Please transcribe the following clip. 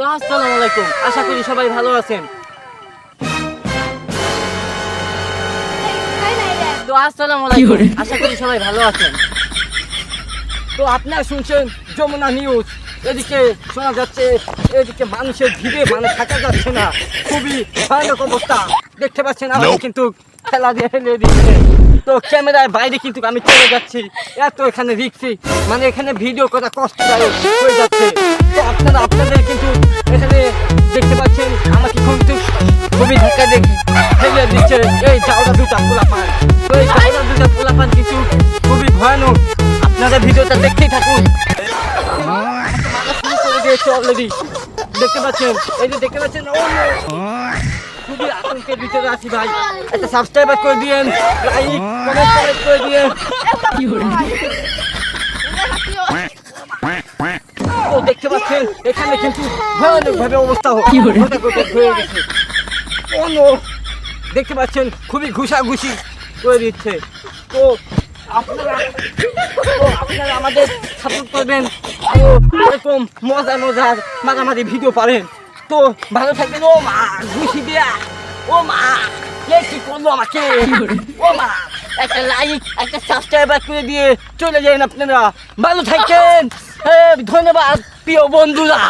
তো আসসালামু আলাইকুম, আশা করি সবাই ভালো আছেন। তো আসসালামু আলাইকুম, আশা করি সবাই ভালো আছেন। তো আপনারা শুনছেন যমুনা নিউজ। এদিকে শোনা যাচ্ছে, এদিকে মানুষের ভিড়ে মানে থাকা যাচ্ছে না, খুবই ভয়ানক অবস্থা। দেখতে পাচ্ছেন আমাকে কিন্তু খেলা দিয়ে হেলে দিচ্ছে। তো ক্যামেরার বাইরে কিন্তু আমি চলে যাচ্ছি, এত এখানে রিক্সি, মানে এখানে ভিডিও করা কষ্টদায়ক হয়ে যাচ্ছে। তো আপনাদের কিন্তু এখানে দেখতে পাচ্ছেন আমাকে কিন্তু খুবই ধাক্কা দিয়ে ফেলে দিচ্ছে এই জাউরা দুটা পোলাপান। তো এই জাউরা দুটা পোলাপান কিন্তু খুবই ভয়ানক। আপনারা ভিডিওটা দেখতেই থাকুন। শুরু করে দিয়েছে অলরেডি, দেখতে পাচ্ছেন, এই যে দেখতে পাচ্ছেন। খুবই আতঙ্কের ভিতরে আছি ভাই। একটা সাবস্ক্রাইবার করে দিয়েন, লাইক কমেন্ট করে দিয়েন। তো দেখতে পাচ্ছেন এখানে কিন্তু ভয়ানক ভাবে অবস্থা হয়ে গেছে। দেখতে পাচ্ছেন খুবই ঘুষাঘুষি করে দিচ্ছে। তো আপনারা আমাদের সাপোর্ট করবেন, আরো এরকম মজার মাঝামাঝি ভিডিও পাবেন। তো ভালো থাকবেন। ও মা, ঘুষি দিয়া, ও মা, কে কি করলো আমাকে, ও মা। একটা লাইক একটা সাবস্ক্রাইবার করে দিয়ে চলে যান আপনারা। ভালো থাকেন, ধন্যবাদ প্রিয় বন্ধুরা।